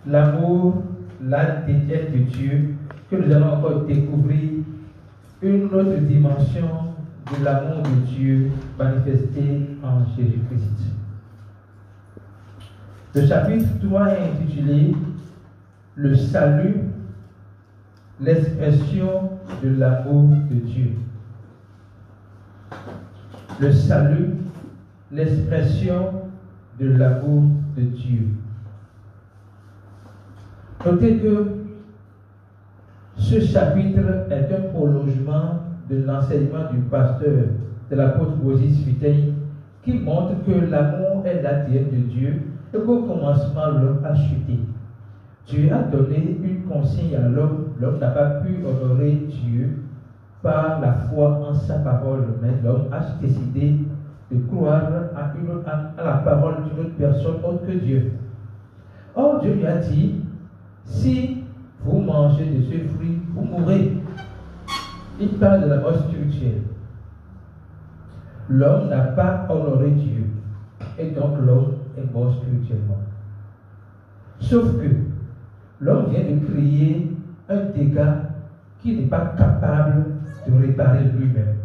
l'amour, la détente de Dieu, que nous allons encore découvrir une autre dimension de l'amour de Dieu manifesté en Jésus-Christ. Le chapitre 3 est intitulé « Le salut, l'expression de l'amour de Dieu ». Le salut, l'expression de l'amour de Dieu. Notez que ce chapitre est un prolongement de l'enseignement du pasteur de l'apôtre Moses Fitei qui montre que l'amour est l'ADN de Dieu et qu'au commencement l'homme a chuté. Dieu a donné une consigne à l'homme. L'homme n'a pas pu honorer Dieu par la foi en sa parole, mais l'homme a décidé de croire à la parole d'une autre personne autre que Dieu. Or, Dieu lui a dit, si vous mangez de ce fruit, vous mourrez. Il parle de la mort spirituelle. L'homme n'a pas honoré Dieu, et donc l'homme est mort spirituellement. Sauf que l'homme vient de créer un dégât qu'il n'est pas capable de réparer lui-même.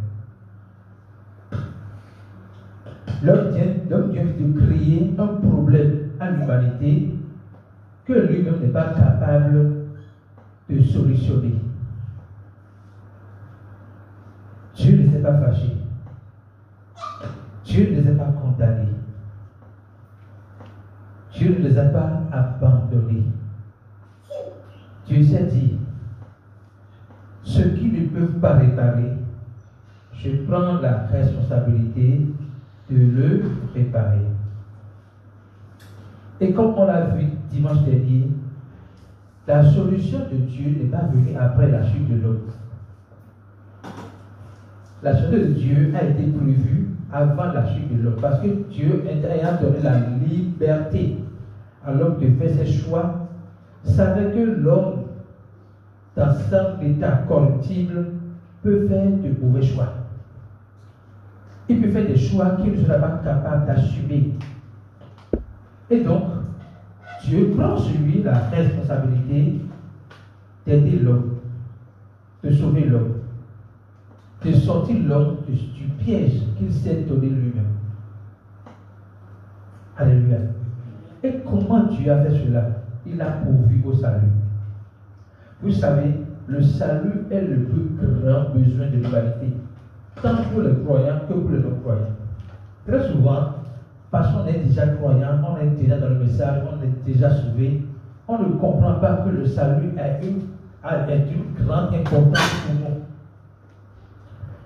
L'homme vient de créer un problème à l'humanité que lui-même n'est pas capable de solutionner. Dieu ne s'est pas fâché. Dieu ne les a pas condamnés. Dieu ne les a pas abandonnés. Dieu s'est dit, ceux qui ne peuvent pas réparer, je prends la responsabilité de le réparer. Et comme on l'a vu dimanche dernier, la solution de Dieu n'est pas venue après la chute de l'homme. La solution de Dieu a été prévue avant la chute de l'homme, parce que Dieu ayant donné la liberté à l'homme de faire ses choix, savait que l'homme, dans son état corruptible, peut faire de mauvais choix. Il peut faire des choix qu'il ne sera pas capable d'assumer. Et donc, Dieu prend sur lui la responsabilité d'aider l'homme, de sauver l'homme, de sortir l'homme du piège qu'il s'est donné lui-même. Alléluia. Et comment Dieu a fait cela? Il a pourvu au salut. Vous savez, le salut est le plus grand besoin de l'humanité, tant pour les croyants que pour les non-croyants. Très souvent, parce qu'on est déjà croyant, on est déjà dans le message, on est déjà sauvé, on ne comprend pas que le salut est d'une grande importance pour nous.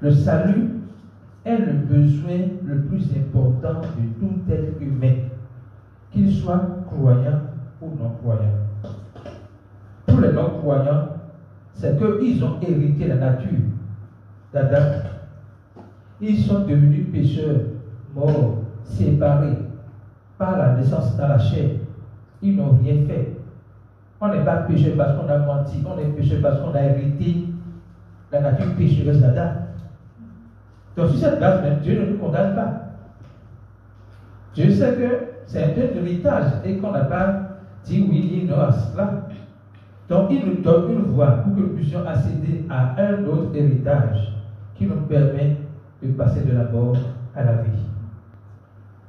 Le salut est le besoin le plus important de tout être humain, qu'il soit croyant ou non-croyant. Pour les non-croyants, c'est qu'ils ont hérité la nature d'Adam. Ils sont devenus pécheurs, morts, séparés par la naissance dans la chair. Ils n'ont rien fait. On n'est pas pécheur parce qu'on a menti, on est pécheur parce qu'on a hérité la nature péchereuse d'Adam. Donc, sur cette base même, Dieu ne nous condamne pas. Dieu sait que c'est un héritage et qu'on n'a pas dit oui, il nous a cela. Donc, il nous donne une voie pour que nous puissions accéder à un autre héritage qui nous permet de passer de la mort à la vie.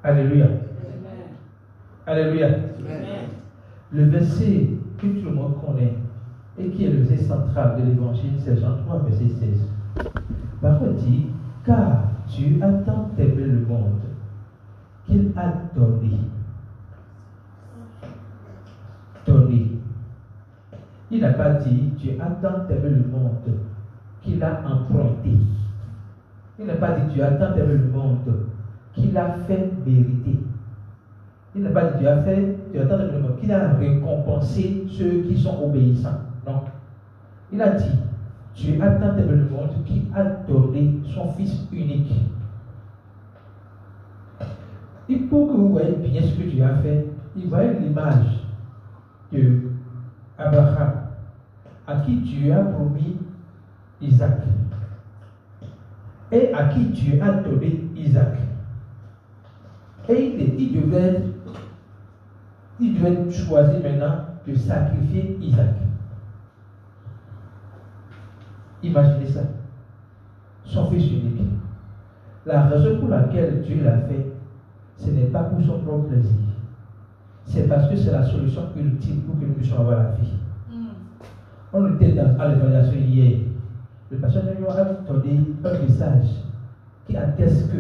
Alléluia. Amen. Alléluia. Amen. Le verset que tout le monde connaît et qui est le verset central de l'évangile, c'est Jean 3, verset 16. La parole dit, car Dieu a tant aimé le monde qu'il a donné. Donné. Il n'a pas dit, Dieu a tant aimé le monde qu'il a emprunté. Il n'a pas dit, Dieu a tant aimé le monde qu'il a fait mériter. Il n'a pas dit, Dieu a tant aimé le monde qu'il a récompensé ceux qui sont obéissants. Non. Il a dit, Dieu a tant aimé le monde qu'il a donné son Fils unique. Et pour que vous voyez bien ce que Dieu a fait, il voyait l'image de Abraham, à qui Dieu a promis Isaac, et à qui Dieu a donné Isaac. Et il devait il devait choisir maintenant de sacrifier Isaac. Imaginez ça. Son fils unique. La raison pour laquelle Dieu l'a fait, ce n'est pas pour son propre plaisir. C'est parce que c'est la solution ultime pour que nous puissions avoir la vie. On était à l'évaluation hier. Le pasteur nous a donné un message qui atteste que,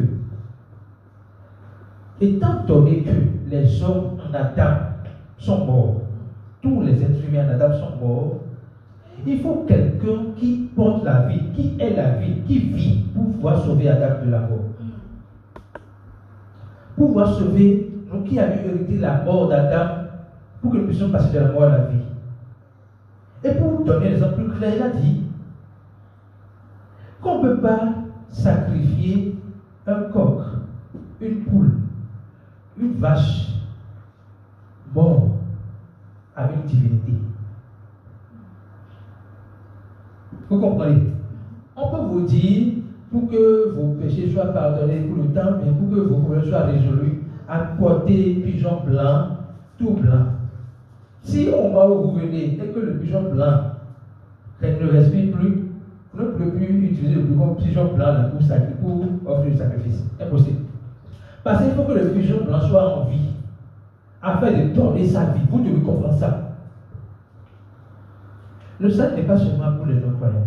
étant donné que les hommes en Adam sont morts, tous les êtres humains en Adam sont morts, il faut quelqu'un qui porte la vie, qui est la vie, qui vit pour pouvoir sauver Adam de la mort. Pour pouvoir sauver nous qui avons hérité la mort d'Adam, pour que nous puissions passer de la mort à la vie. Et pour vous donner l'exemple plus clair, il a dit qu'on ne peut pas sacrifier un coq, une poule, une vache mort à une divinité. Vous comprenez? On peut vous dire, pour que vos péchés soient pardonnés pour le temps, mais pour que vos problèmes soient résolus, apportez pigeon blanc, tout blanc. Si au moment où vous venez et que le pigeon blanc ne respire plus, vous ne pouvez plus utiliser le pigeon blanc là pour offrir le sacrifice. Impossible. Parce qu'il faut que le pigeon blanc soit en vie, afin de donner sa vie. Vous devez comprendre ça. Le salut n'est pas seulement pour les non-croyants.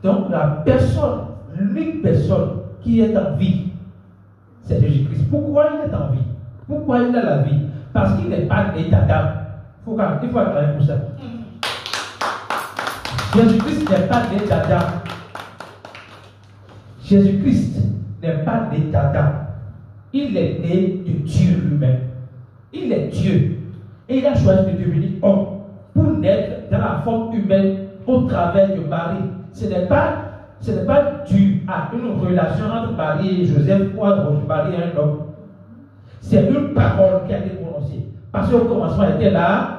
Donc la personne, l'unique personne qui est en vie, c'est Jésus-Christ. Pourquoi il est en vie? Pourquoi il a la vie? Parce qu'il n'est pas né d'Adam. Il faut accueillir pour ça. Jésus-Christ n'est pas né d'Adam. Jésus-Christ n'est pas né d'Adam. Il est né de Dieu lui-même. Il est Dieu. Et il a choisi de devenir homme pour naître dans la forme humaine au travers de Marie. Ce n'est pas dû à une relation entre Marie et Joseph ou entre Marie et un homme. C'est une parole qui a été prononcée. Parce qu'au commencement était là.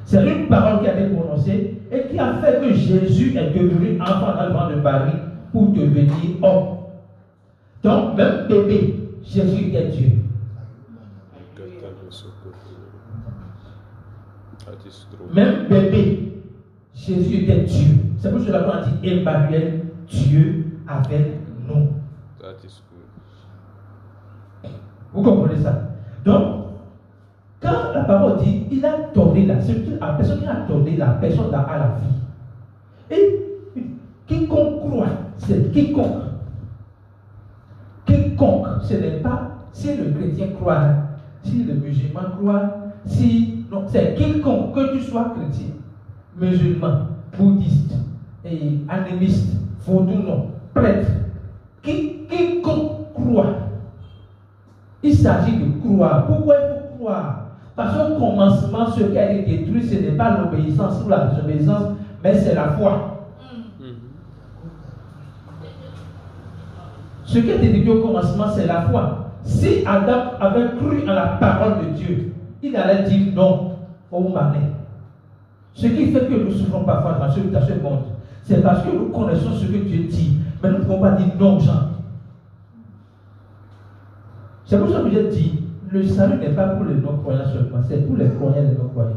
C'est une parole qui a été prononcée et qui a fait que Jésus est devenu enfant dans le ventre de Marie pour devenir homme. Donc, même bébé, Jésus était Dieu. Même bébé, Jésus était Dieu. C'est pour cela qu'on a dit Emmanuel, Dieu avec nous. Vous comprenez ça? Donc, quand la parole dit, il a donné la personne qui a donné la personne à la vie. Et quiconque croit, c'est quiconque. Quiconque, ce n'est pas si le chrétien croit, si le musulman croit, non, c'est quiconque, que tu sois chrétien, musulman, bouddhiste, et animiste, vaudou non, prêtre, quiconque croit. Il s'agit de croire. Pourquoi il faut croire? Parce qu'au commencement, ce qui a été détruit, ce n'est pas l'obéissance ou la désobéissance, mais c'est la foi. Ce qui a été détruit au commencement, c'est la foi. Si Adam avait cru à la parole de Dieu, il allait dire non au malin. Ce qui fait que nous souffrons parfois dans ce monde, c'est parce que nous connaissons ce que Dieu dit, mais nous ne pouvons pas dire non aux gens. C'est pour ça que j'ai dit, le salut n'est pas pour les non-croyants seulement, c'est pour les croyants et les non-croyants.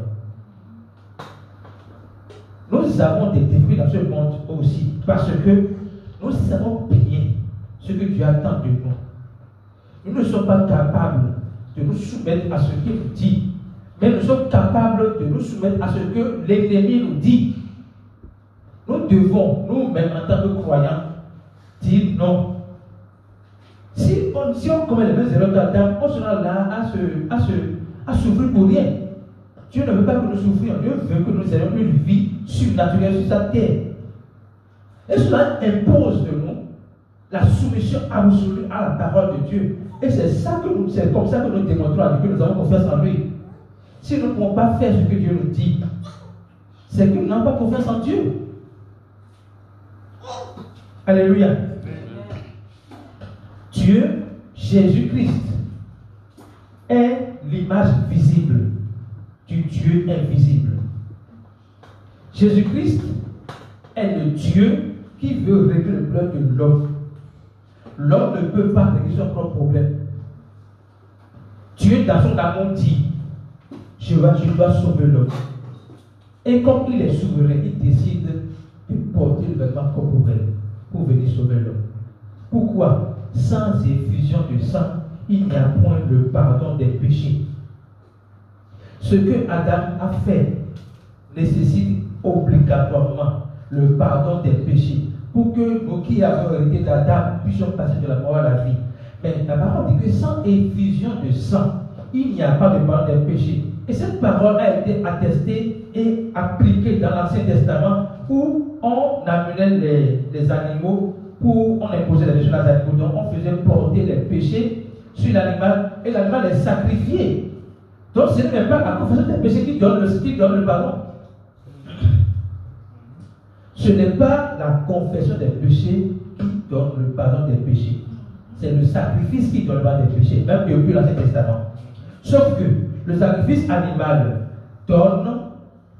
Nous avons des défis dans ce monde aussi, parce que nous savons bien ce que Dieu attend de nous. Nous ne sommes pas capables de nous soumettre à ce qu'il nous dit, mais nous sommes capables de nous soumettre à ce que l'ennemi nous dit. Nous devons, nous-mêmes en tant que croyants, dire non. Si on commet les mêmes erreurs d'Adam, on sera là à souffrir pour rien. Dieu ne veut pas que nous souffrions. Dieu veut que nous ayons une vie surnaturelle sur sa terre. Et cela impose de nous la soumission absolue à la parole de Dieu. Et c'est comme ça que nous démontrons à Dieu que nous avons confiance en lui. Si nous ne pouvons pas faire ce que Dieu nous dit, c'est que nous n'avons pas confiance en Dieu. Alléluia. Dieu, Jésus-Christ, est l'image visible du Dieu invisible. Jésus-Christ est le Dieu qui veut régler le problème de l'homme. L'homme ne peut pas régler son propre problème. Dieu, dans son amour, dit, je dois sauver l'homme. Et comme il est souverain, il décide de porter le vêtement corporel pour venir sauver l'homme. Pourquoi? Sans effusion de sang, il n'y a point le pardon des péchés. Ce que Adam a fait nécessite obligatoirement le pardon des péchés pour que nous qui avons hérité d'Adam puissions passer de la mort à la vie. Mais la parole dit que sans effusion de sang, il n'y a pas de pardon des péchés. Et cette parole a été attestée et appliquée dans l'Ancien Testament où on amenait les animaux, on imposait les péchés aux animaux, donc on faisait porter les péchés sur l'animal et l'animal est sacrifié. Donc ce n'est même pas la confession des péchés qui donne le pardon. Ce n'est pas la confession des péchés qui donne le pardon des péchés. C'est le sacrifice qui donne le pardon des péchés, même depuis l'Ancien Testament. Sauf que le sacrifice animal donne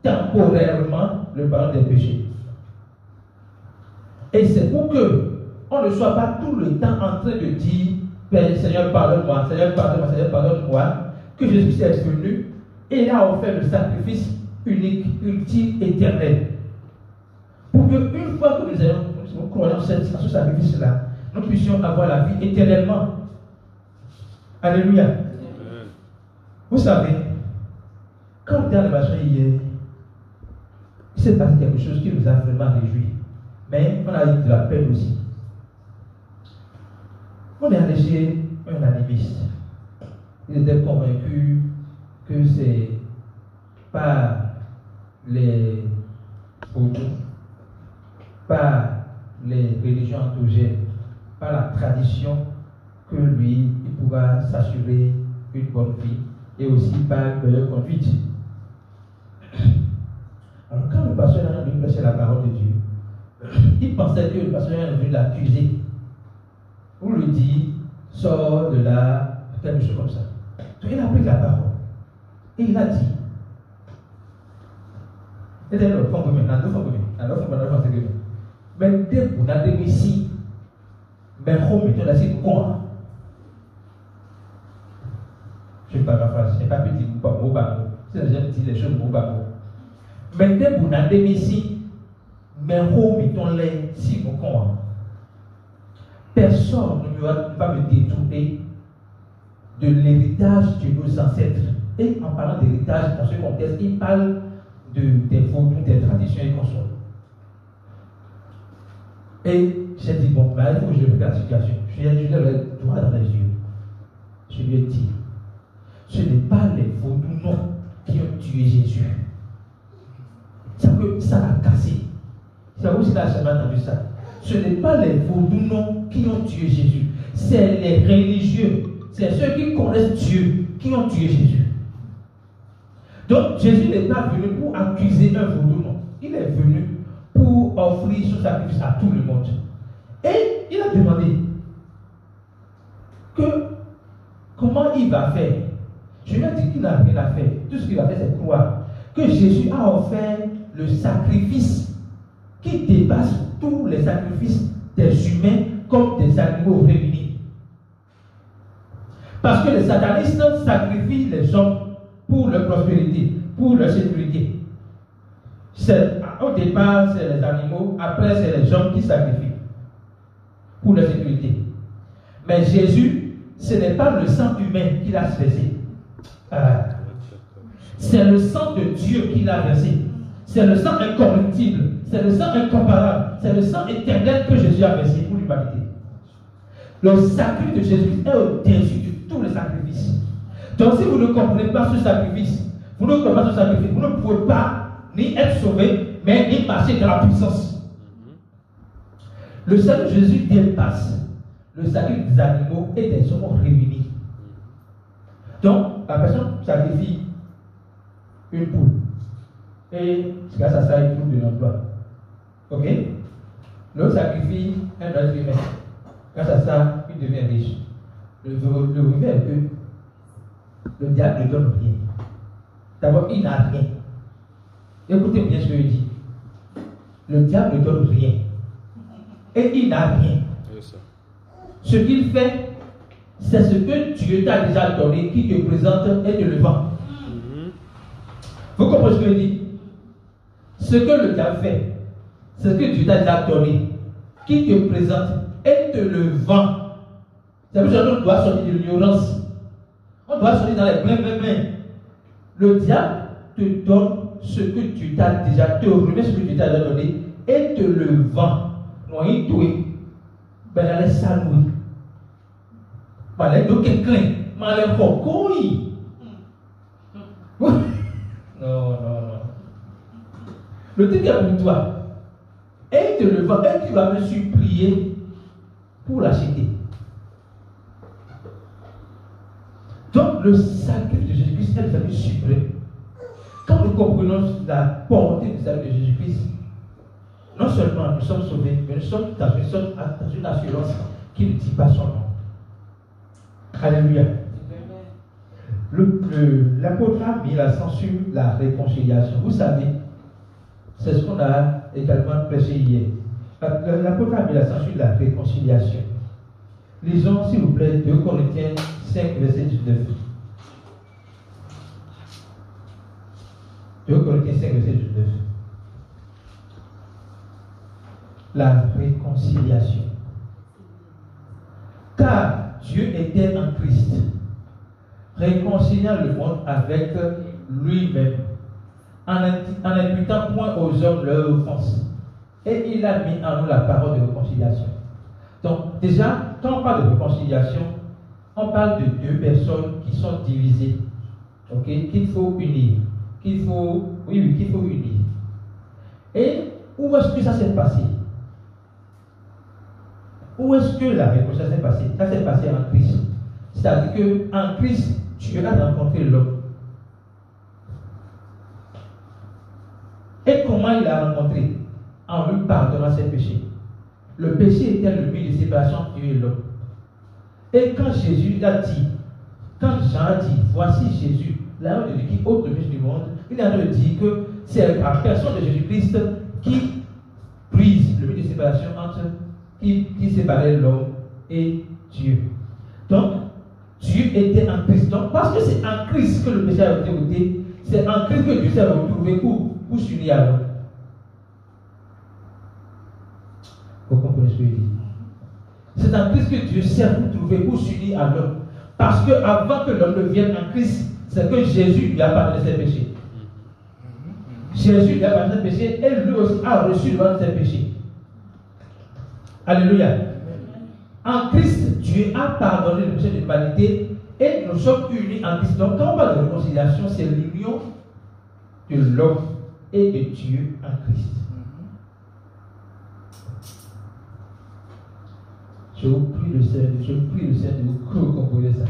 temporairement le pardon des péchés. Et c'est pour que on ne soit pas tout le temps en train de dire Père, Seigneur, pardonne-moi, Seigneur, pardonne-moi, Seigneur, pardonne-moi, que Jésus est venu et il a offert le sacrifice unique, ultime, éternel. Pour qu'une fois que nous croyons ce sacrifice-là, nous puissions avoir la vie éternellement. Alléluia. Vous savez, quand on était à l'évangile hier, il s'est passé quelque chose qui nous a vraiment réjouis. Mais on a eu de la peine aussi. On est allé chez un animiste. Il était convaincu que c'est pas les photos, pas les religions endogènes, pas la tradition que lui, il pourra s'assurer une bonne vie et aussi par une meilleure conduite. Alors quand le pasteur a venu prêcher la parole de Dieu, il pensait que le pasteur est venu l'accuser ou lui dit sors de là, quelque chose comme ça. Donc il a pris la parole et il a dit mais dès vous n'avez pas ici, mais vous mettez là, c'est quoi? Je ne sais pas la phrase, je n'ai pas pu dire mot par mot. C'est déjà dit les choses mot par mot. Mais dès vous n'avez pas ici, mais vous mettez là, c'est quoi? Personne ne va me détourner de l'héritage de nos ancêtres. Et en parlant d'héritage, dans ce contexte, il parle des vaudous, des traditions et consorts. Et j'ai dit, bon, il faut que je regarde la situation. Je lui ai droit dans les yeux. Je lui ai dit, ce n'est pas les vaudous non qui ont tué Jésus. Ça l'a cassé. C'est vous qui l'avez jamais entendu ça. Ce n'est pas les vaudous non qui ont tué Jésus. C'est les religieux. C'est ceux qui connaissent Dieu qui ont tué Jésus. Donc Jésus n'est pas venu pour accuser un vaudou, non. Il est venu pour offrir son sacrifice à tout le monde. Et il a demandé comment il va faire. Je lui ai dit qu'il n'a rien à faire. Tout ce qu'il a fait, c'est croire que Jésus a offert le sacrifice qui dépasse tous les sacrifices des humains comme des animaux réunis. Parce que les satanistes sacrifient les hommes pour leur prospérité, pour leur sécurité. Au départ, c'est les animaux, après, c'est les hommes qui sacrifient pour leur sécurité. Mais Jésus, ce n'est pas le sang humain qu'il a versé. C'est le sang de Dieu qu'il a versé. C'est le sang incorruptible. C'est le sang incomparable. C'est le sang éternel que Jésus a versé pour l'humanité. Le sacrifice de Jésus est au-dessus de tous les sacrifices. Donc si vous ne comprenez pas ce sacrifice, vous ne pouvez pas ni être sauvé, mais ni marcher dans la puissance. Le salut de Jésus dépasse le sacrifice des animaux et des hommes réunis. Donc, la personne sacrifie une poule. Et grâce à ça, il trouve de l'emploi. Ok? L'autre sacrifie un être humain. Grâce à ça, il devient riche. Le mauvais est que le diable ne donne rien. D'abord, il n'a rien. Écoutez bien ce que je dis. Le diable ne donne rien. Et il n'a rien. Ce qu'il fait, c'est ce que Dieu t'a déjà donné qui te présente et te le vend. Vous comprenez ce que je dis? Ce que le diable fait, c'est ce que Dieu t'a déjà donné, qui te présente et te le vend. C'est pour ça qu'on doit sortir de l'ignorance. On doit sortir dans les pleins. Le diable te donne ce que Dieu t'a déjà, te remet ce que Dieu t'a déjà donné et te le vend. Non, il doit. Ben, dans les salouilles. Ben, donc, quelqu'un, malin, cocoï. Non. Le truc est pour toi. Et il te le vend, et tu vas me supplier pour l'acheter. Donc, le sacrifice de Jésus-Christ est le sacrifice suprême. Quand nous comprenons la portée du sacrifice de Jésus-Christ, non seulement nous sommes sauvés, mais nous sommes dans une assurance qui ne dit pas son nom. Alléluia. L'apôtre a mis l'accent sur la réconciliation. Vous savez, c'est ce qu'on a également prêché hier. L'apôtre a mis l'accent sur la réconciliation. Lisons, s'il vous plaît, 2 Corinthiens 5, verset 19. 2 Corinthiens 5, verset 19. La réconciliation. Car Dieu était en Christ, réconciliant le monde avec lui-même, en n'imputant point aux hommes leur offense. Et il a mis en nous la parole de réconciliation. Donc, déjà, quand on parle de réconciliation, on parle de deux personnes qui sont divisées, qu'il faut unir, qu'il faut unir. Et où est-ce que ça s'est passé? Où est-ce que la réconciliation s'est passée? Ça s'est passé en Christ. C'est-à-dire qu'en Christ, Dieu a rencontré l'homme. Et comment il l'a rencontré? En lui pardonnant ses péchés. Le péché était le but de séparation entre Dieu et l'homme. Et quand Jésus a dit, quand Jean a dit, voici Jésus, l'agneau de Dieu qui ôte le péché du monde, il a dit que c'est la personne de Jésus-Christ qui brise le but de séparation entre qui séparait l'homme et Dieu. Donc, Dieu était en Christ. Donc, parce que c'est en Christ que le péché a été ôté, c'est en Christ que Dieu s'est retrouvé pour s'unir à l'homme. Vous comprenez ce que je dis? C'est en Christ que Dieu s'est retrouvé pour s'unir à l'homme. Parce que avant que l'homme ne vienne en Christ, c'est que Jésus lui a pardonné ses péchés. Jésus lui a pardonné ses péchés et lui aussi a reçu le pardon de ses péchés. Alléluia. En Christ, Dieu a pardonné le péché de l'humanité et nous sommes unis en Christ. Donc, quand on parle de réconciliation, c'est l'union de l'homme et de Dieu en Christ. Je vous prie le Seigneur de vous comprendre ça.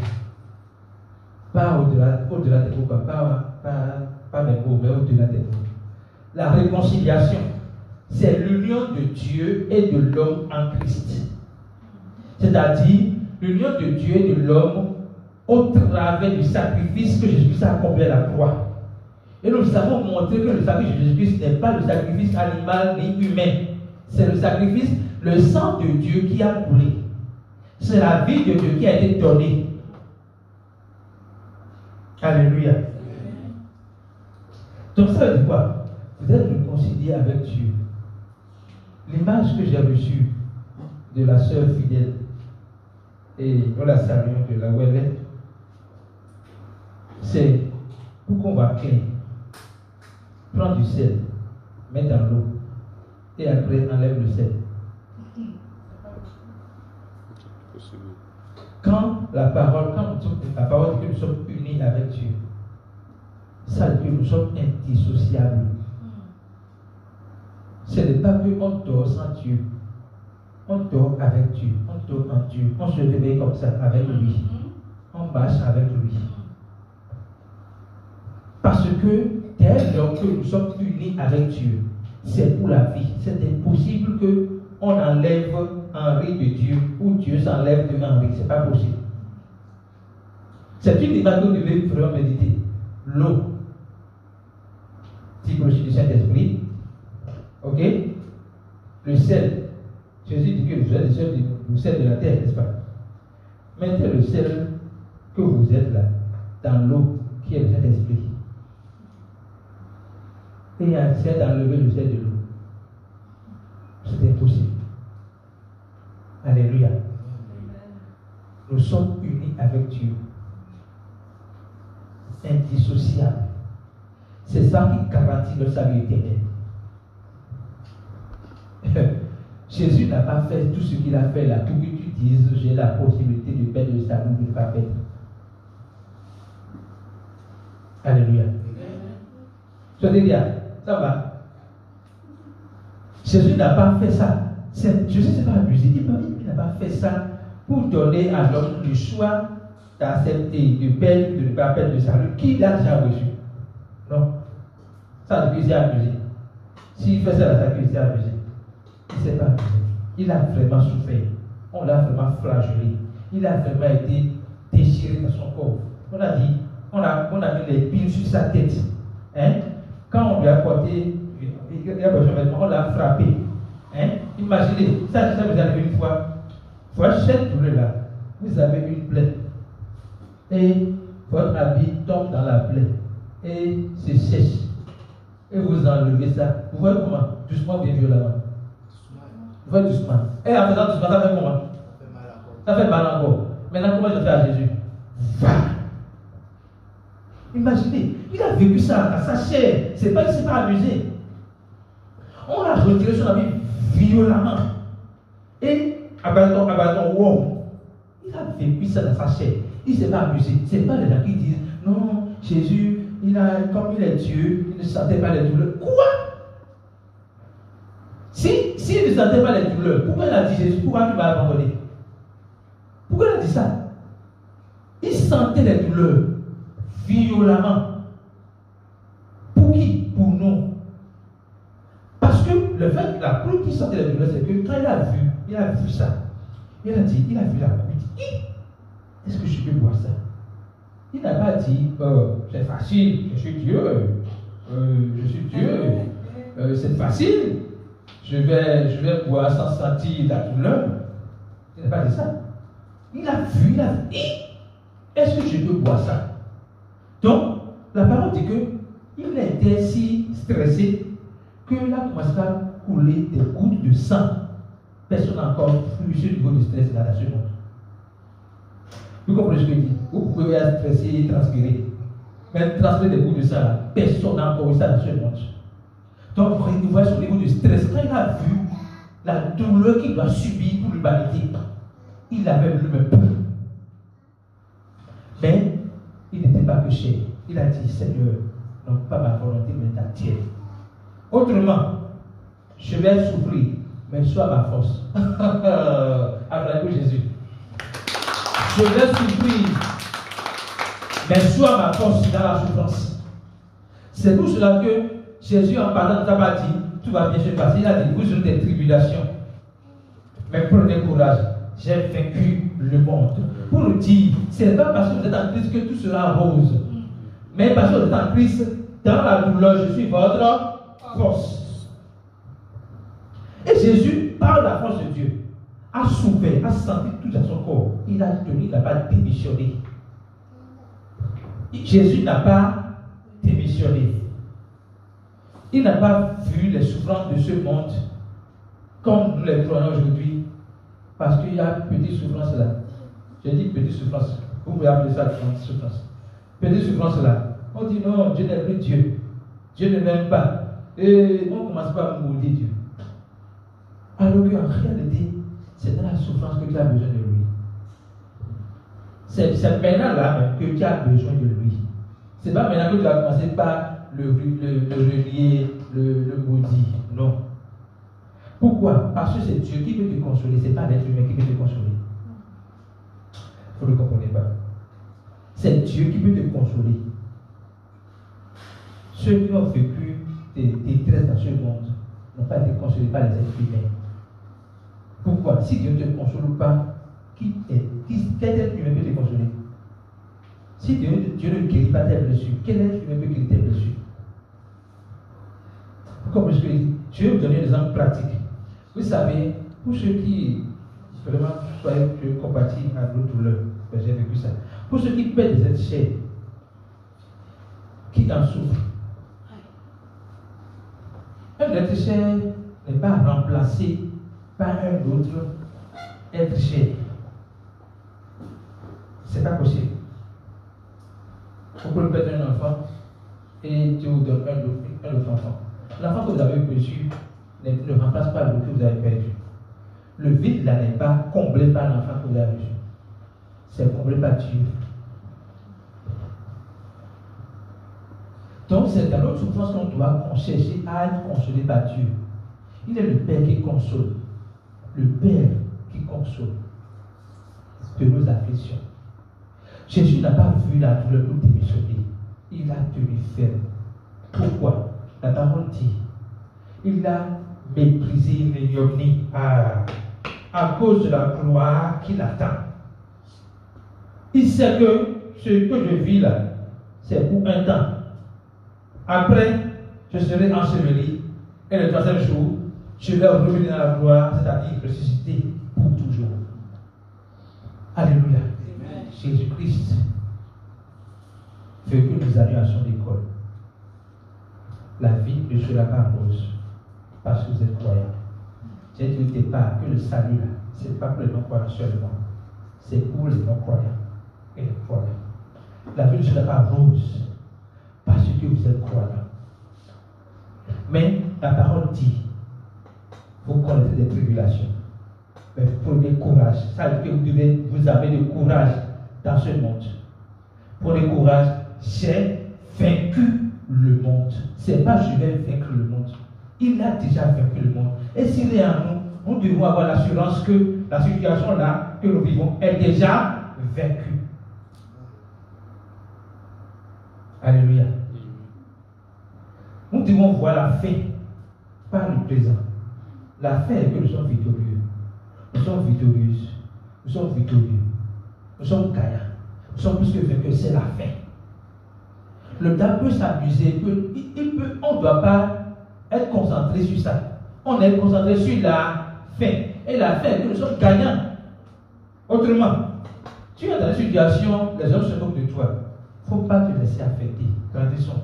Pas au-delà des mots, pas des mots, mais au-delà des mots. La réconciliation, c'est l'union de Dieu et de l'homme en Christ. C'est-à-dire l'union de Dieu et de l'homme au travers du sacrifice que Jésus-Christ a accompli à la croix. Et nous avons montré que le sacrifice de Jésus-Christ n'est pas le sacrifice animal ni humain. C'est le sacrifice, le sang de Dieu qui a coulé. C'est la vie de Dieu qui a été donnée. Alléluia. Donc ça veut dire quoi? Vous êtes réconcilié avec Dieu. L'image que j'ai reçue de la sœur fidèle, et nous la saluons de la Ouellette, c'est pour qu'on va prendre du sel, mettre dans l'eau, et après enlève le sel. Quand la parole dit que nous sommes unis avec Dieu, ça veut dire que nous sommes indissociables. Ce n'est pas qu'on dort sans Dieu. On dort avec Dieu. On dort en Dieu. On se réveille comme ça avec lui. On marche avec lui. Parce que dès lors que nous sommes unis avec Dieu, c'est pour la vie. C'est impossible qu'on enlève Henri de Dieu ou Dieu s'enlève de Henri. Ce n'est pas possible. C'est une image que vous devez vraiment méditer. L'eau, typologie du Saint-Esprit. Ok? Le sel. Jésus dit que le sel de la terre, n'est-ce pas? Mettez le sel que vous êtes là dans l'eau qui est le Saint-Esprit. Et il y a un sel d'enlever le sel de l'eau. C'est impossible. Alléluia. Nous sommes unis avec Dieu. Indissociables. C'est ça qui garantit le salut éternel. Jésus n'a pas fait tout ce qu'il a fait là pour que tu dises j'ai la possibilité de perdre le salut ou de ne pas perdre. Alléluia. Je veux dire, ça va. Jésus n'a pas fait ça. Jésus ne s'est pas abusé. Il n'a pas fait ça pour donner à l'homme le choix d'accepter, de perdre, de ne pas perdre le salut qu'il a déjà reçu. Non. Ça, depuis, il s'est abusé. S'il fait ça, il s'est abusé. Il ne s'est pas abusé. Il a vraiment souffert. On l'a vraiment flagellé. Il a vraiment été déchiré dans son corps. On a dit, on a mis les piles sur sa tête. Hein? Quand on lui a porté, on l'a frappé. Hein? Imaginez, ça vous arrive une fois. Votre chaîne douleur là, vous avez une plaie. Et votre habit tombe dans la plaie. Et se sèche. Et vous enlevez ça. Vous voyez comment? Doucement, bien violemment. Vous voyez doucement. Et en faisant doucement, ça fait comment? Ça fait mal encore. Maintenant, comment je fais à Jésus? Va! Imaginez, il a vécu ça à sa chair. Il ne s'est pas amusé. On a retiré son habit violemment. Et abattant, wow. Il a vécu ça dans sa chair. Il ne s'est pas amusé. Ce n'est pas les gens qui disent non, Jésus, comme il est Dieu, il ne sentait pas les douleurs. Quoi? S'il ne sentait pas les douleurs, pourquoi il a dit Jésus, pourquoi tu m'as abandonné? Pourquoi il a dit ça? Il sentait les douleurs violemment. Pour qui? Pour nous. Parce que le fait que la preuve qu'il sentait les douleurs, c'est que quand il a vu ça, il a dit, il a vu la preuve, il dit, est-ce que je peux boire ça? Il n'a pas dit, c'est facile, je suis Dieu, c'est facile, je vais boire sans sentir la douleur. Il n'a pas dit ça. Il a vu, il a dit, est-ce que je peux boire ça? Donc, la parole dit qu'il était si stressé qu'il a commencé à couler des gouttes de sang. Personne n'a encore vu ce niveau de stress là dans ce monde. Vous comprenez ce que je dis? Vous pouvez être stressé et transpirer. Mais transpirer des gouttes de sang là, personne n'a encore vu ça dans ce monde. Donc, vous voyez son niveau de stress. Quand il a vu la douleur qu'il doit subir pour l'humanité, il avait lui-même peur. Mais il n'était pas que cher. Il a dit, Seigneur, non pas ma volonté, mais ta tienne. Autrement, je vais souffrir, mais sois ma force. Acclamez Jésus. Je vais souffrir, mais sois ma force dans la souffrance. C'est pour cela que Jésus, en parlant de ta partie, tout va bien se passer. Il a dit, vous aurez des tribulations. Mais prenez courage, j'ai vaincu le monde. Pour le dire, ce n'est pas parce que vous êtes en Christ que tout sera rose. Mais parce que vous êtes en Christ, dans la douleur, je suis votre force. Et Jésus, par la force de Dieu, a souffert, a senti tout dans son corps. Il a tenu, il n'a pas démissionné. Jésus n'a pas démissionné. Il n'a pas vu les souffrances de ce monde comme nous les prenons aujourd'hui. Parce qu'il y a petite souffrance là. J'ai dit petite souffrance. Vous pouvez appeler ça petite souffrance. Petite souffrance là. On dit non, Dieu n'est plus Dieu. Dieu ne m'aime pas. Et on commence pas à maudire Dieu. Alors qu'en réalité, c'est dans la souffrance que tu as besoin de lui. C'est maintenant là même que tu as besoin de lui. C'est pas maintenant que tu vas commencer par le renier, le maudire. Non. Pourquoi? Parce que c'est Dieu qui peut te consoler, ce n'est pas l'être humain qui peut te consoler. Vous ne comprenez pas. C'est Dieu qui peut te consoler. Ceux qui ont vécu des détresses dans ce monde n'ont pas été consolés par les êtres humains. Pourquoi? Si Dieu ne te console pas, quel être humain peut te consoler? Si Dieu ne guérit pas tes blessures, quel être humain peut guérir tes blessures? Comme je dis, je vais vous donner des exemples pratiques. Vous savez, pour ceux qui Vraiment, soyez compatissants à nos douleurs. J'ai vécu ça. Pour ceux qui paient des aides chères, qui en souffrent, un être cher n'est pas remplacé par un autre être cher. C'est pas possible. Vous pouvez perdre un enfant et Dieu vous donne un autre enfant. L'enfant que vous avez reçu ne remplace pas l'autre que vous avez perdu. Le vide là n'est pas comblé par l'enfant que vous avez reçu. C'est comblé par Dieu. Donc c'est dans notre souffrance qu'on doit chercher à être consolé par Dieu. Il est le Père qui console. Le Père qui console de nos afflictions. Jésus n'a pas vu la douleur pour démissionner. Il a tenu ferme. Pourquoi? La parole dit, il a méprisé l'ignominie à cause de la gloire qui l'attend. Il sait que ce que je vis là, c'est pour un temps. Après, je serai enseveli et le troisième jour, je vais revenir dans la gloire, c'est-à-dire ressusciter pour toujours. Alléluia. Jésus-Christ veut que nous allions à son école. La vie ne sera pas rose parce que vous êtes croyants. J'ai dit au départ que le salut, ce n'est pas pour les non-croyants seulement, c'est pour les non-croyants et les croyants. La vie ne sera pas rose parce que vous êtes croyants. Mais la parole dit, vous connaissez des tribulations. Mais prenez courage. Ça veut dire que vous devez vous amener de courage dans ce monde. Prenez courage. J'ai vaincu le monde. Ce n'est pas je vais vaincre le monde. Il a déjà vaincu le monde. Et s'il est en nous, nous devons avoir l'assurance que la situation là que nous vivons est déjà vaincue. Alléluia. Nous devons voir la fin par le présent. La fin est que nous sommes victorieux. Nous sommes victorieuses. Nous sommes victorieux. Nous sommes gagnants. Nous sommes plus que vainqueurs. C'est la fin. Le diable peut s'amuser. On ne doit pas être concentré sur ça. On est concentré sur la fin. Et la fin est que nous sommes gagnants. Autrement, tu es dans une situation, les hommes se moquent de toi. Il ne faut pas te laisser affecter. Grandissons.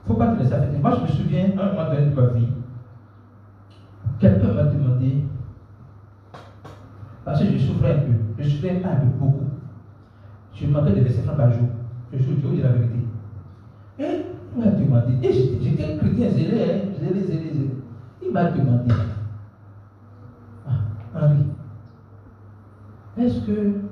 Il ne faut pas te laisser affecter. Moi, je me souviens, à un moment donné de ma vie, quelqu'un m'a demandé, parce que je souffrais un peu, je souffrais pas un peu, beaucoup. Je manquais de 25 francs par jour. Je suis au Dieu de la vérité. Et il m'a demandé, et j'étais un chrétien zélé, zélé. Il m'a demandé, Henri, est-ce que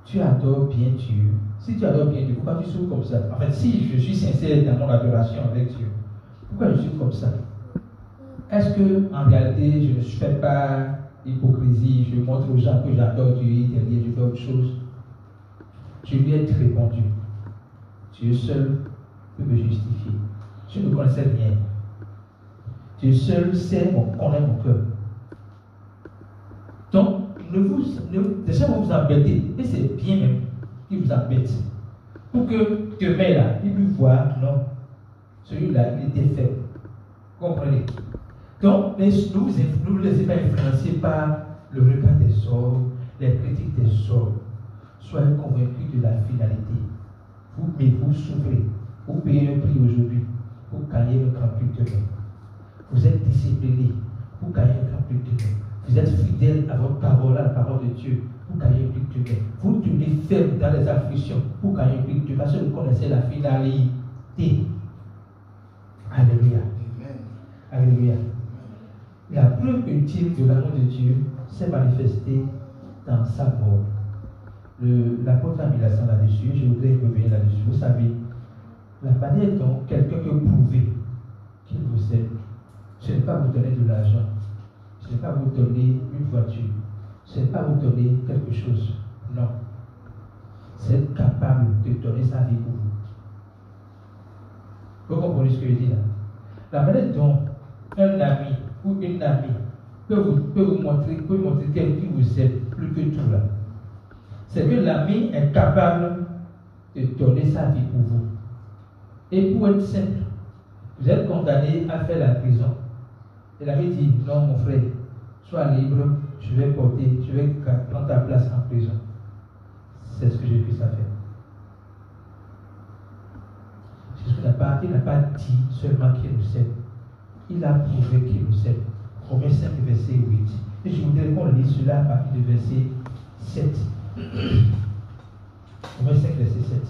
tu adores bien Dieu? Si tu adores bien Dieu, pourquoi tu souffres comme ça? En fait, si je suis sincère dans mon adoration avec Dieu, pourquoi je suis comme ça? Est-ce que en réalité, je ne fais pas hypocrisie, je montre aux gens que j'adore Dieu, derrière je fais autre chose? Je lui ai répondu, Dieu seul peut me justifier. Je ne connaissais rien. Dieu seul sait connaît mon cœur. Donc, déjà vous vous embêtez, et c'est bien même qu'il vous embête. Pour que demain là, il puisse voir, non, celui-là, il était faible. Comprenez? Donc, ne vous laissez pas influencer par le regard des hommes, les critiques des hommes. Soyez convaincus de la finalité. Mais vous souffrez. Vous payez un prix aujourd'hui pour gagner un grand prix demain. Vous êtes disciplinés pour gagner un grand prix demain. Vous êtes fidèles à votre parole, à la parole de Dieu, pour gagner un prix demain. Vous tenez ferme dans les afflictions pour gagner un prix demain, parce que vous connaissez la finalité. Alléluia. Alléluia. La preuve ultime de l'amour de Dieu s'est manifestée dans sa mort. L'apôtre a mis l'accent là-dessus, je voudrais revenir là-dessus. Vous savez, la manière dont quelqu'un peut prouver qu'il vous aime, ce n'est pas vous donner de l'argent, ce n'est pas vous donner une voiture, ce n'est pas vous donner quelque chose. Non. C'est être capable de donner sa vie pour vous. Vous comprenez ce que je dis là? La manière dont un ami ou une amie peut vous montrer qu'il vous aime plus que tout là, c'est que l'ami est capable de donner sa vie pour vous. Et pour être simple, vous êtes condamné à faire la prison. Il avait dit, non mon frère, sois libre, je vais prendre ta place en prison. C'est ce que j'ai pu ça faire. Jésus n'a pas dit seulement qu'il nous aime. Il a prouvé qu'il nous aime. Romains 5, verset 8. Et je voudrais qu'on lise cela à partir du verset 7. Romains 5, verset 7.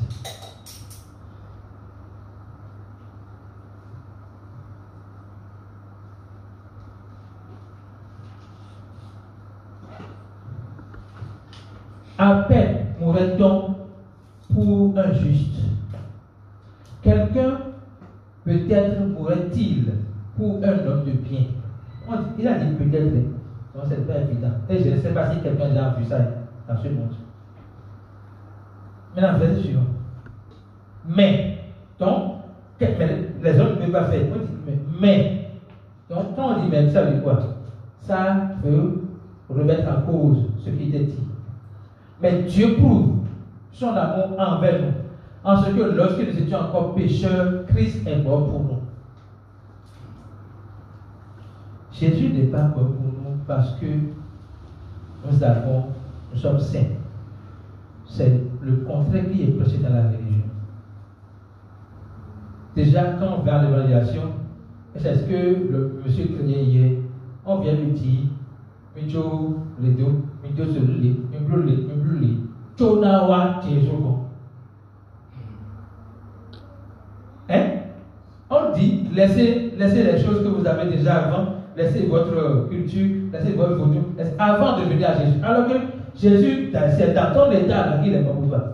À peine mourrait-on pour un juste. Quelqu'un peut-être mourrait-il pour un homme de bien. Il a dit peut-être, donc c'est pas évident. Et je ne sais pas si quelqu'un a vu ça dans ce monde. Maintenant, verset suivant. Mais, donc, les hommes ne peuvent pas faire. On dit mais. Donc, quand on dit mais, ça veut quoi? Ça veut remettre en cause ce qui était dit. Mais Dieu prouve son amour envers nous, en ce que lorsque nous étions encore pécheurs, Christ est mort pour nous. Jésus n'est pas mort pour nous parce que nous sommes saints. C'est le contraire qui est prêché dans la religion. Déjà, quand on va à l'évaluation, c'est ce que le monsieur craignait hier, on vient lui dire, Mijo Ledo, Mijo Soluli, Mibluli, Tonawa Tiezogo. Hein? On dit, laissez les choses que vous avez déjà avant, laissez votre culture, laissez votre photo, avant de venir à Jésus. Alors que Jésus, c'est dans ton état là qu'il est mort pour toi.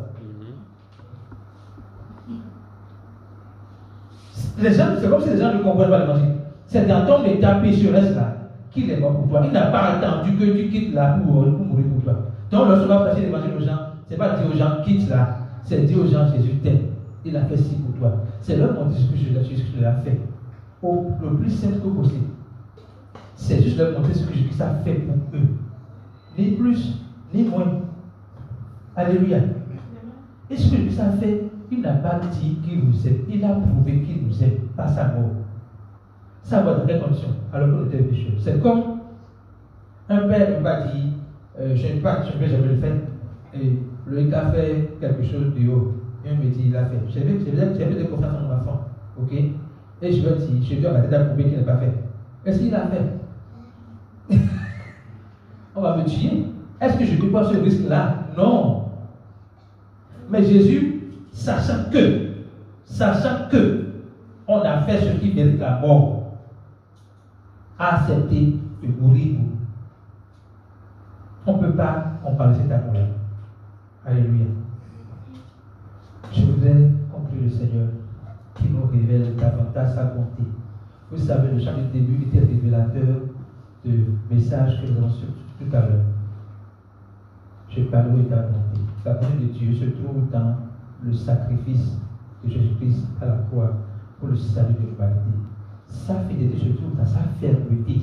Les gens, c'est comme si les gens ne comprennent pas l'évangile. C'est dans ton état pécheresse là qu'il est mort pour toi. Il n'a pas attendu que tu quittes là pour mourir pour toi. Donc lorsqu'on va prêcher l'évangile aux gens, ce n'est pas dire aux gens quitte là, c'est dire aux gens Jésus t'aime. Il a fait ci pour toi. C'est leur montrer ce que Jésus a fait. Le plus simple que possible. C'est juste leur montrer ce que Jésus a fait pour eux. Ni plus, ni moins. Alléluia. Et ce que Jésus a fait, il n'a pas dit qu'il nous aime. Il a prouvé qu'il nous aime par sa mort. Ça va dans quelles conditions? Alors qu'on était pécheurs. C'est comme un père m'a dit, je ne vais jamais le faire. Et le gars fait quelque chose de haut. Et on me dit, il a fait. J'ai fait de confiance en mon enfant. Ok? Et je vais dire, je dois m'arrêter à prouver qu'il n'a pas fait. Est-ce qu'il a fait? On va me tuer. Est-ce que je peux prendre ce risque-là? Non. Mais Jésus, sachant que on a fait ce qui mérite la mort, a accepté de mourir. On ne peut pas comparer cet amour-là. Alléluia. Je voudrais conclure le Seigneur qui nous révèle davantage sa bonté. Vous savez, le chant du début était révélateur de messages que nous avons su tout à l'heure. Je parle de ta bonté. La bonté de Dieu se trouve dans le sacrifice de Jésus-Christ à la croix pour le salut de l'humanité. Sa fidélité se trouve dans sa fermeté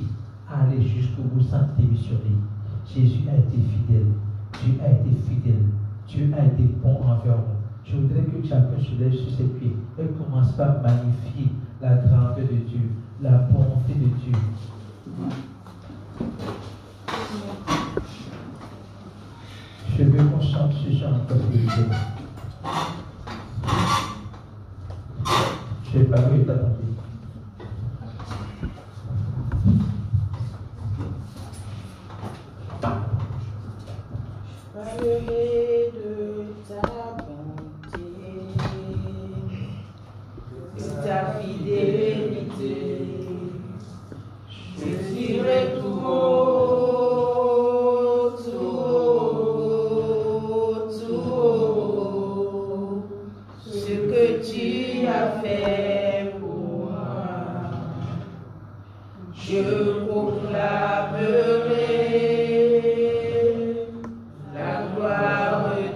à aller jusqu'au bout sans démissionner. Jésus a été fidèle. Dieu a été fidèle. Dieu a été bon envers nous. Je voudrais que chacun se lève sur ses pieds et commence par magnifier la grandeur de Dieu, la bonté de Dieu. Je veux qu'on chante ce chant encore plus vite. Je vais parler et t'attendre. Parler de ta bonté, de ta fidélité. Je dirai tout haut, ce que tu as fait pour moi. Je proclamerai la gloire de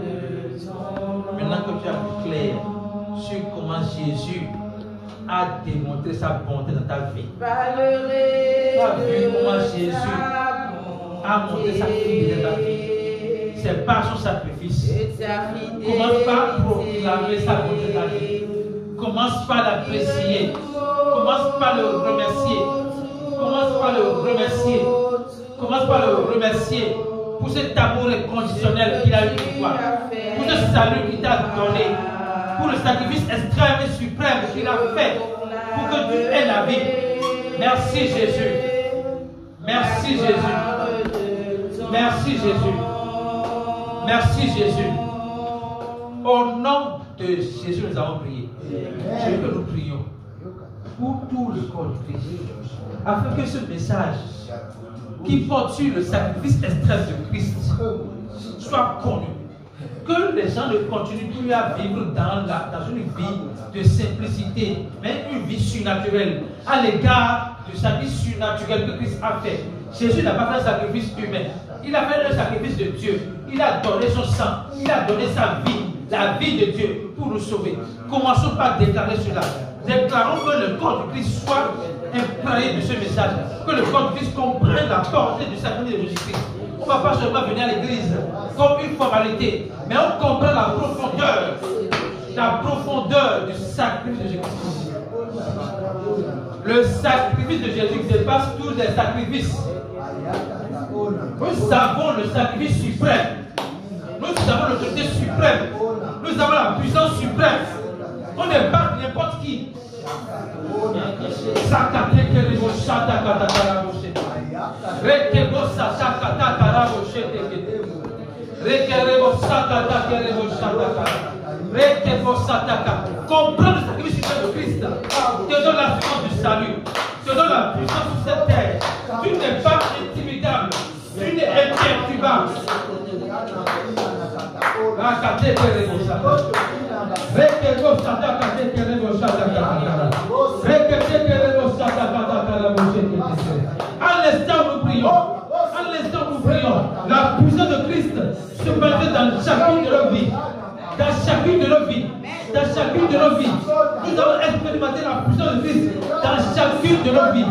ton nom. Maintenant que tu as vu clair sur comment Jésus a démontré sa bonté dans ta vie, tu as vu comment Jésus a montré sa fidélité dans ta vie. C'est par son sacrifice. Commence par proclamer sa bonté dans ta vie. Commence par l'apprécier. Commence par le remercier. Commence Commence par le remercier. Commence par le remercier pour cet amour inconditionnel qu'il a eu pour toi. Pour ce salut qu'il t'a donné. Pour le sacrifice extrême et suprême qu'il a fait pour que tu aies la vie. Merci Jésus. Merci Jésus. Merci Jésus. Merci Jésus. Au nom de Jésus, nous avons prié. Je veux que nous prions pour tout le corps de Christ, afin que ce message qui porte sur le sacrifice extrême de Christ soit connu. Que les gens ne continuent plus à vivre dans une vie de simplicité, mais une vie surnaturelle à l'égard du sacrifice surnaturel que Christ a fait. Jésus n'a pas fait un sacrifice humain. Il a fait un sacrifice de Dieu. Il a donné son sang. Il a donné sa vie, la vie de Dieu, pour nous sauver. Commençons par déclarer cela. Déclarons que le corps de Christ soit imprégné de ce message. Que le corps de Christ comprenne la portée du sacrifice de Jésus-Christ. On ne va pas seulement venir à l'église comme une formalité, mais on comprend la profondeur du sacrifice de Jésus-Christ. Le sacrifice de Jésus dépasse tous les sacrifices. Nous avons le sacrifice suprême. Nous avons l'autorité suprême. Nous avons la puissance suprême. On n'est pas n'importe qui. Comprends le sacrifice suprême de Christ. Te donne la puissance du salut. Te donne la puissance sur cette terre. Tu n'es pas intimidable. Tu n'es imperturbable. À l'instant nous prions, la puissance de Christ se manifeste dans chacune de nos vies. Dans chacune de nos vies. Dans chacune de nos vies. Nous avons expérimenté la puissance de Christ dans chacune de nos vies.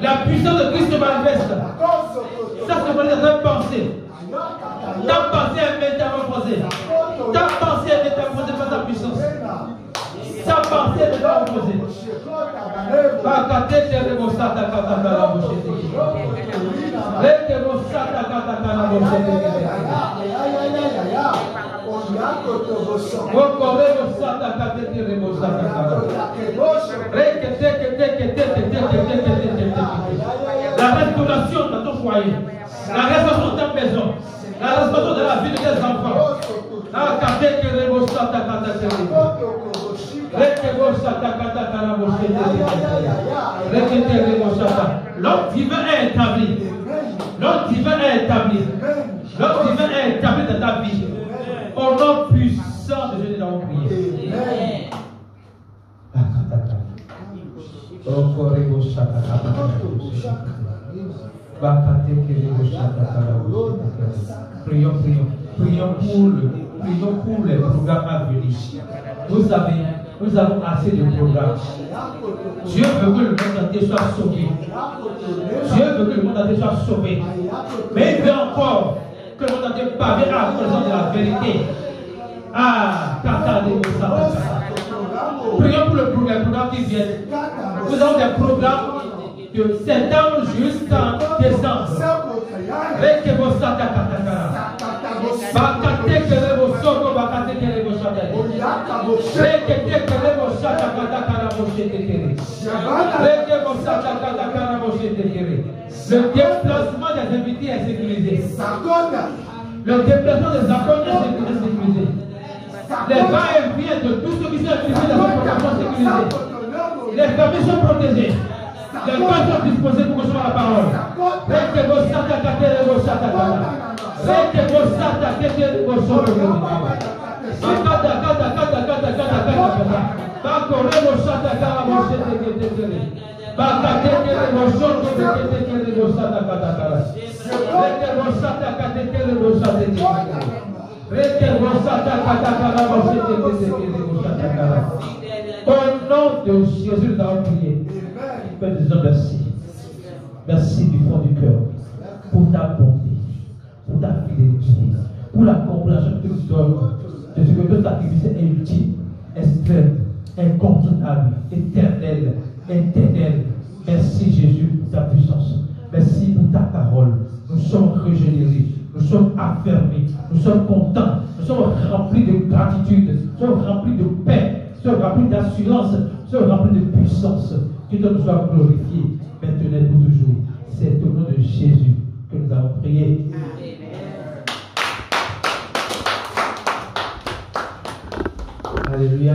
La puissance de Christ se manifeste. Ça se manifeste dans ta pensée. Ta pensée est métamorphosée. Ta pensée est métamorphosée par ta puissance. Ta pensée est métamorphosée. La restauration dans ton foyer, la restauration de ta maison, la restauration de la vie de tes enfants. L'homme divin est établi. L'homme divin est établi. L'homme divin est établi dans ta vie. Au nom puissant de Jésus, nous avons prié. Prions pour les programmes à venir. Vous savez, nous avons assez de programmes. Dieu veut que le monde entier soit sauvé. Dieu veut que le monde entier soit sauvé. Mais il veut encore que le monde entier parvienne à la connaissance de la vérité. Prions pour le programme qui vient. Nous avons des programmes de septembre jusqu'en décembre. Le déplacement des invités est sécurisé. Le déplacement des accords est sécurisé. Les va-et-vient de tous ceux qui sont impliqués dans ce programme sont sécurisés. Les familles sont protégées. Les gens sont disposés pour recevoir la parole. Au nom de Jésus, nous avons prié. Père, nous disons merci. Merci du fond du cœur pour ta bonté, pour ta fidélité, pour la compréhension que tu nous donnes de ce que notre activité est ultime, extrême, incontournable, éternelle, éternelle. Merci Jésus pour ta puissance. Merci pour ta parole. Nous sommes régénérés, nous sommes affermés, nous sommes contents, nous sommes remplis de gratitude, nous sommes remplis de paix, nous sommes remplis d'assurance, nous sommes remplis de puissance. Que Dieu nous soit glorifié, maintenant et pour toujours. C'est au nom de Jésus que nous avons prié. Alléluia.